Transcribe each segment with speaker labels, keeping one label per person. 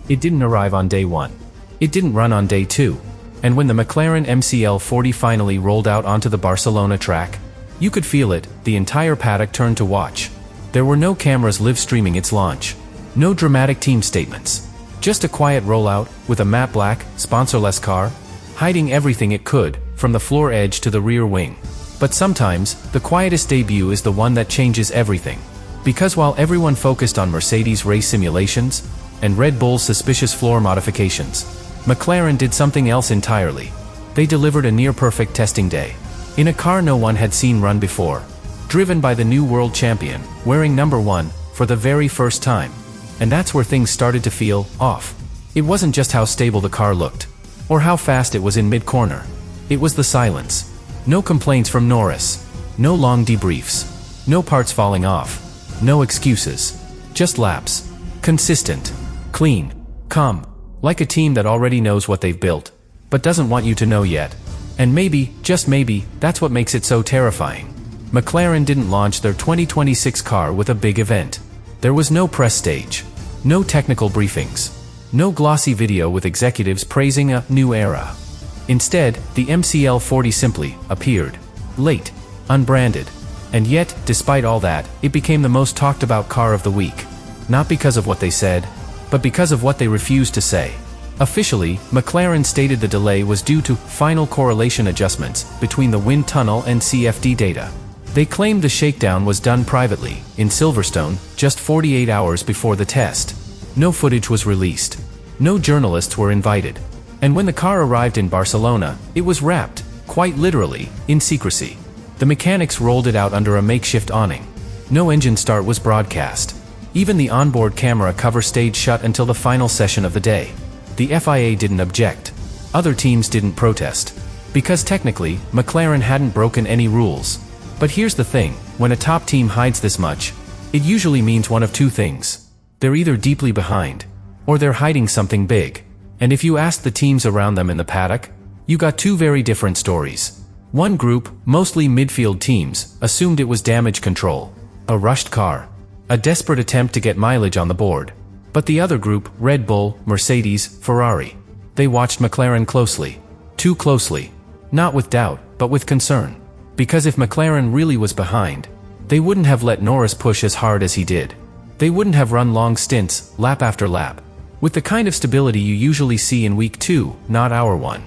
Speaker 1: It didn't arrive on day 1. It didn't run on day 2. And when the McLaren MCL40 finally rolled out onto the Barcelona track, you could feel it. The entire paddock turned to watch. There were no cameras live streaming its launch. No dramatic team statements. Just a quiet rollout, with a matte black, sponsorless car, hiding everything it could, from the floor edge to the rear wing. But sometimes, the quietest debut is the one that changes everything. Because while everyone focused on Mercedes race simulations, and Red Bull's suspicious floor modifications, McLaren did something else entirely. They delivered a near-perfect testing day. In a car no one had seen run before. Driven by the new world champion, wearing number 1, for the very first time. And that's where things started to feel off. It wasn't just how stable the car looked, or how fast it was in mid-corner. It was the silence. No complaints from Norris. No long debriefs. No parts falling off. No excuses. Just laps. Consistent. Clean. Calm. Like a team that already knows what they've built, but doesn't want you to know yet. And maybe, just maybe, that's what makes it so terrifying. McLaren didn't launch their 2026 car with a big event. There was no press stage. No technical briefings. No glossy video with executives praising a new era. Instead, the MCL40 simply appeared. Late. Unbranded. And yet, despite all that, it became the most talked about car of the week. Not because of what they said, but because of what they refused to say. Officially, McLaren stated the delay was due to final correlation adjustments between the wind tunnel and CFD data. They claimed the shakedown was done privately, in Silverstone, just 48 hours before the test. No footage was released. No journalists were invited. And when the car arrived in Barcelona, it was wrapped, quite literally, in secrecy. The mechanics rolled it out under a makeshift awning. No engine start was broadcast. Even the onboard camera cover stayed shut until the final session of the day. The FIA didn't object. Other teams didn't protest. Because technically, McLaren hadn't broken any rules. But here's the thing, when a top team hides this much, it usually means one of two things. They're either deeply behind, or they're hiding something big. And if you asked the teams around them in the paddock, you got two very different stories. One group, mostly midfield teams, assumed it was damage control, a rushed car, a desperate attempt to get mileage on the board. But the other group, Red Bull, Mercedes, Ferrari, they watched McLaren closely. Too closely. Not with doubt, but with concern. Because if McLaren really was behind, they wouldn't have let Norris push as hard as he did. They wouldn't have run long stints, lap after lap, with the kind of stability you usually see in week 2, not hour 1.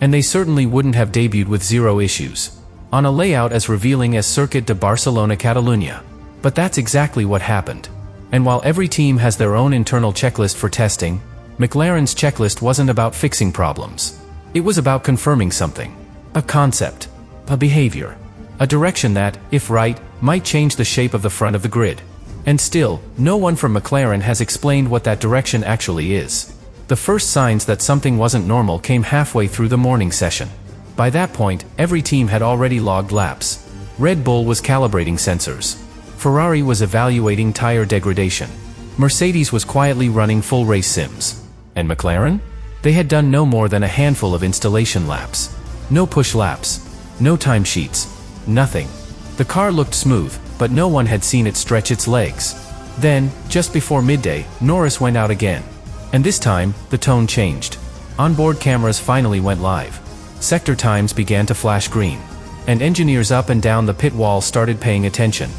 Speaker 1: And they certainly wouldn't have debuted with 0 issues, on a layout as revealing as Circuit de Barcelona Catalunya. But that's exactly what happened. And while every team has their own internal checklist for testing, McLaren's checklist wasn't about fixing problems. It was about confirming something. A concept. A behavior. A direction that, if right, might change the shape of the front of the grid. And still, no one from McLaren has explained what that direction actually is. The first signs that something wasn't normal came halfway through the morning session. By that point, every team had already logged laps. Red Bull was calibrating sensors. Ferrari was evaluating tire degradation. Mercedes was quietly running full race sims. And McLaren? They had done no more than a handful of installation laps. No push laps. No timesheets. Nothing. The car looked smooth, but no one had seen it stretch its legs. Then, just before midday, Norris went out again. And this time, the tone changed. Onboard cameras finally went live. Sector times began to flash green. And engineers up and down the pit wall started paying attention.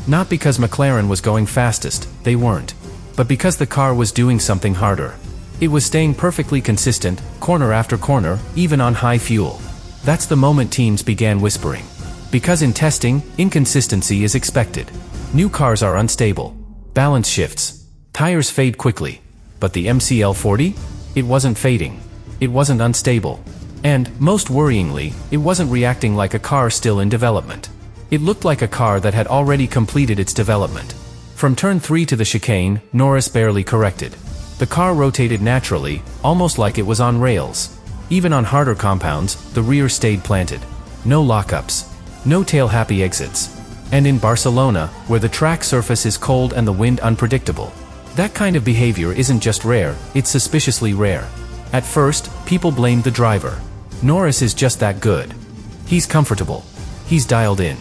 Speaker 1: Not because McLaren was going fastest, they weren't. But because the car was doing something harder. It was staying perfectly consistent, corner after corner, even on high fuel. That's the moment teams began whispering. Because in testing, inconsistency is expected. New cars are unstable. Balance shifts. Tires fade quickly. But the MCL40? It wasn't fading. It wasn't unstable. And, most worryingly, it wasn't reacting like a car still in development. It looked like a car that had already completed its development. From turn 3 to the chicane, Norris barely corrected. The car rotated naturally, almost like it was on rails. Even on harder compounds, the rear stayed planted. No lockups. No tail-happy exits. And in Barcelona, where the track surface is cold and the wind unpredictable, that kind of behavior isn't just rare, it's suspiciously rare. At first, people blamed the driver. Norris is just that good. He's comfortable. He's dialed in.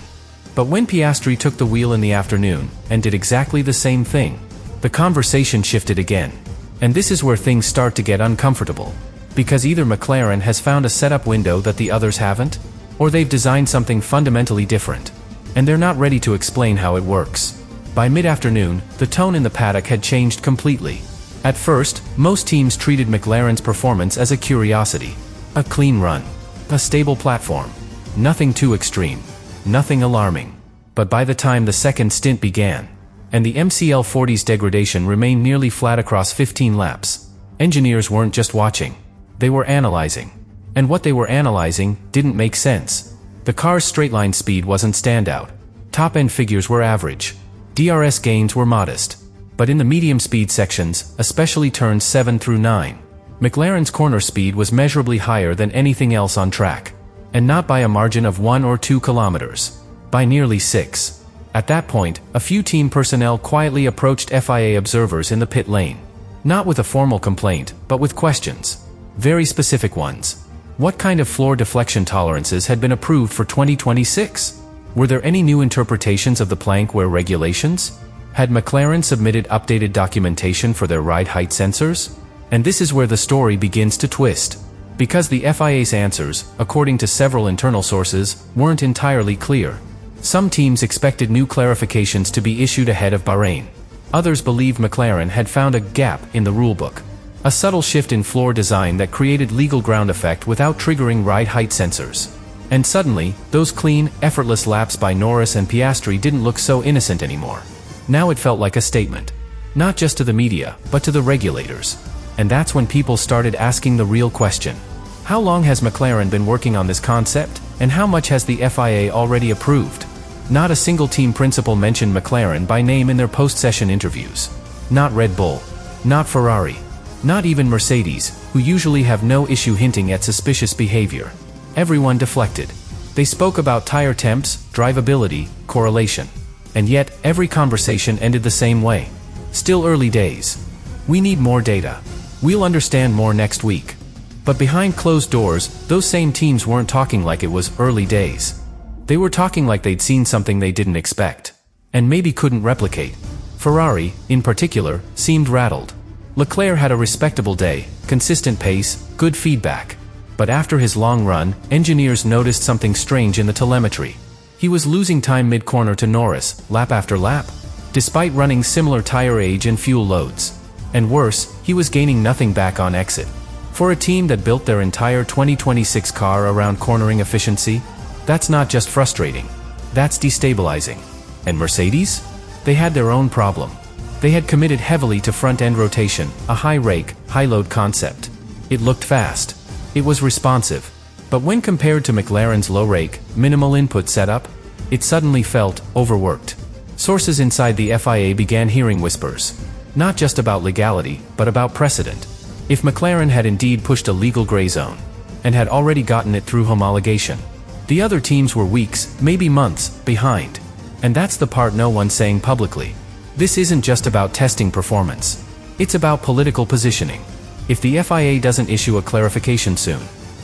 Speaker 1: But when Piastri took the wheel in the afternoon, and did exactly the same thing, the conversation shifted again. And this is where things start to get uncomfortable. Because either McLaren has found a setup window that the others haven't, or they've designed something fundamentally different, and they're not ready to explain how it works. By mid-afternoon, the tone in the paddock had changed completely. At first, most teams treated McLaren's performance as a curiosity. A clean run. A stable platform. Nothing too extreme. Nothing alarming. But by the time the second stint began, and the MCL40's degradation remained nearly flat across 15 laps, engineers weren't just watching. They were analyzing. And what they were analyzing didn't make sense. The car's straight-line speed wasn't standout. Top-end figures were average. DRS gains were modest. But in the medium-speed sections, especially turns 7 through 9, McLaren's corner speed was measurably higher than anything else on track. And not by a margin of 1 or 2 kilometers. By nearly 6. At that point, a few team personnel quietly approached FIA observers in the pit lane. Not with a formal complaint, but with questions. Very specific ones. What kind of floor deflection tolerances had been approved for 2026? Were there any new interpretations of the plank wear regulations? Had McLaren submitted updated documentation for their ride height sensors? And this is where the story begins to twist. Because the FIA's answers, according to several internal sources, weren't entirely clear. Some teams expected new clarifications to be issued ahead of Bahrain. Others believed McLaren had found a gap in the rulebook. A subtle shift in floor design that created legal ground effect without triggering ride height sensors. And suddenly, those clean, effortless laps by Norris and Piastri didn't look so innocent anymore. Now it felt like a statement. Not just to the media, but to the regulators. And that's when people started asking the real question. How long has McLaren been working on this concept, and how much has the FIA already approved? Not a single team principal mentioned McLaren by name in their post-session interviews. Not Red Bull. Not Ferrari. Not even Mercedes, who usually have no issue hinting at suspicious behavior. Everyone deflected. They spoke about tire temps, drivability, correlation. And yet, every conversation ended the same way. Still early days. We need more data. We'll understand more next week. But behind closed doors, those same teams weren't talking like it was early days. They were talking like they'd seen something they didn't expect. And maybe couldn't replicate. Ferrari, in particular, seemed rattled. Leclerc had a respectable day, consistent pace, good feedback. But after his long run, engineers noticed something strange in the telemetry. He was losing time mid-corner to Norris, lap after lap, despite running similar tire age and fuel loads. And worse, he was gaining nothing back on exit. For a team that built their entire 2026 car around cornering efficiency, that's not just frustrating. That's destabilizing. And Mercedes? They had their own problem. They had committed heavily to front-end rotation, a high rake, high-load concept. It looked fast. It was responsive. But when compared to McLaren's low rake, minimal input setup, it suddenly felt overworked. Sources inside the FIA began hearing whispers. Not just about legality, but about precedent. If McLaren had indeed pushed a legal gray zone, and had already gotten it through homologation, the other teams were weeks, maybe months, behind. And that's the part no one's saying publicly. This isn't just about testing performance. It's about political positioning. If the FIA doesn't issue a clarification soon,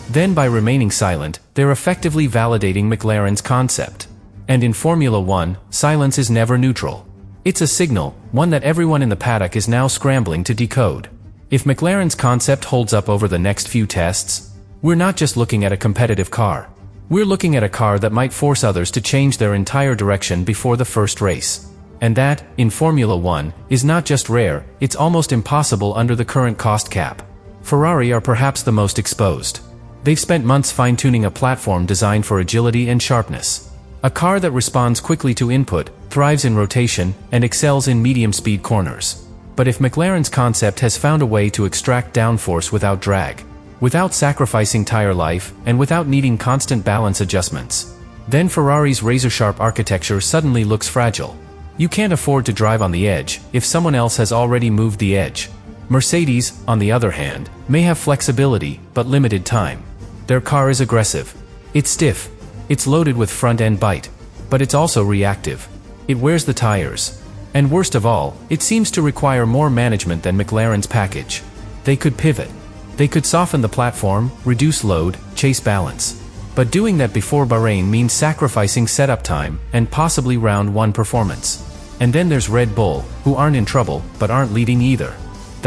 Speaker 1: then by remaining silent, they're effectively validating McLaren's concept. And in Formula One, silence is never neutral. It's a signal, one that everyone in the paddock is now scrambling to decode. If McLaren's concept holds up over the next few tests, we're not just looking at a competitive car. We're looking at a car that might force others to change their entire direction before the first race. And that, in Formula One, is not just rare, it's almost impossible under the current cost cap. Ferrari are perhaps the most exposed. They've spent months fine-tuning a platform designed for agility and sharpness. A car that responds quickly to input, thrives in rotation, and excels in medium-speed corners. But if McLaren's concept has found a way to extract downforce without drag, without sacrificing tire life, and without needing constant balance adjustments, then Ferrari's razor-sharp architecture suddenly looks fragile. You can't afford to drive on the edge if someone else has already moved the edge. Mercedes, on the other hand, may have flexibility, but limited time. Their car is aggressive. It's stiff. It's loaded with front-end bite. But it's also reactive. It wears the tires. And worst of all, it seems to require more management than McLaren's package. They could pivot. They could soften the platform, reduce load, chase balance. But doing that before Bahrain means sacrificing setup time, and possibly round one performance. And then there's Red Bull, who aren't in trouble, but aren't leading either.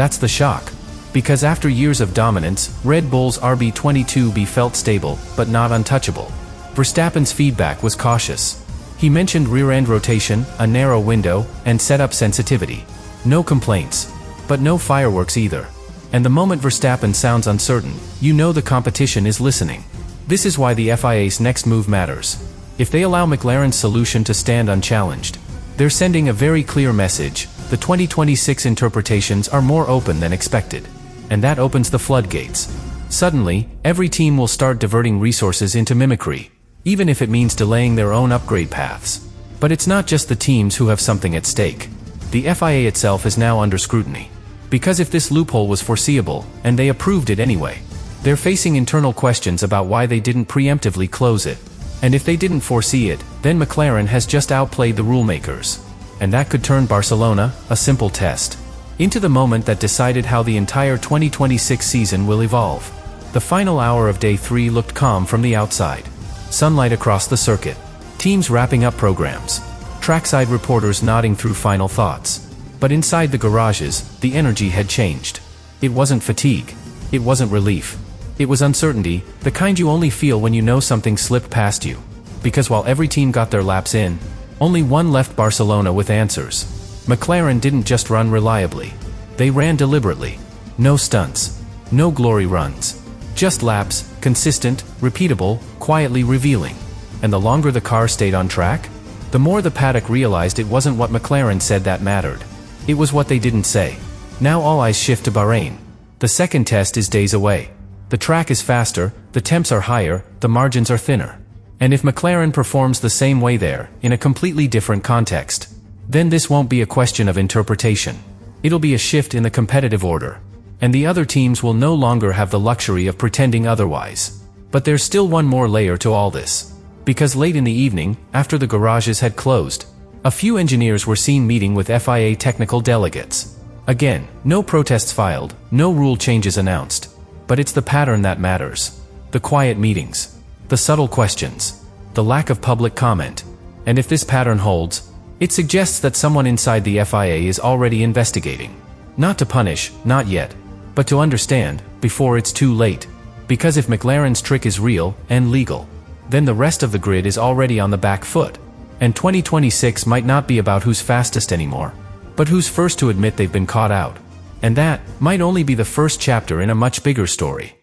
Speaker 1: That's the shock. Because after years of dominance, Red Bull's RB22B felt stable, but not untouchable. Verstappen's feedback was cautious. He mentioned rear-end rotation, a narrow window, and setup sensitivity. No complaints. But no fireworks either. And the moment Verstappen sounds uncertain, you know the competition is listening. This is why the FIA's next move matters. If they allow McLaren's solution to stand unchallenged, they're sending a very clear message: the 2026 interpretations are more open than expected. And that opens the floodgates. Suddenly, every team will start diverting resources into mimicry, even if it means delaying their own upgrade paths. But it's not just the teams who have something at stake. The FIA itself is now under scrutiny. Because if this loophole was foreseeable, and they approved it anyway, they're facing internal questions about why they didn't preemptively close it. And if they didn't foresee it, then McLaren has just outplayed the rulemakers. And that could turn Barcelona, a simple test, into the moment that decided how the entire 2026 season will evolve. The final hour of day 3 looked calm from the outside. Sunlight across the circuit. Teams wrapping up programs. Trackside reporters nodding through final thoughts. But inside the garages, the energy had changed. It wasn't fatigue. It wasn't relief. It was uncertainty, the kind you only feel when you know something slipped past you. Because while every team got their laps in, only one left Barcelona with answers. McLaren didn't just run reliably. They ran deliberately. No stunts. No glory runs. Just laps, consistent, repeatable, quietly revealing. And the longer the car stayed on track, the more the paddock realized it wasn't what McLaren said that mattered. It was what they didn't say. Now all eyes shift to Bahrain. The second test is days away. The track is faster, the temps are higher, the margins are thinner. And if McLaren performs the same way there, in a completely different context, then this won't be a question of interpretation. It'll be a shift in the competitive order. And the other teams will no longer have the luxury of pretending otherwise. But there's still one more layer to all this. Because late in the evening, after the garages had closed, a few engineers were seen meeting with FIA technical delegates. Again, no protests filed, no rule changes announced. But it's the pattern that matters. The quiet meetings. The subtle questions. The lack of public comment. And if this pattern holds, it suggests that someone inside the FIA is already investigating. Not to punish, not yet. But to understand, before it's too late. Because if McLaren's trick is real, and legal, then the rest of the grid is already on the back foot. And 2026 might not be about who's fastest anymore, but who's first to admit they've been caught out. And that might only be the first chapter in a much bigger story.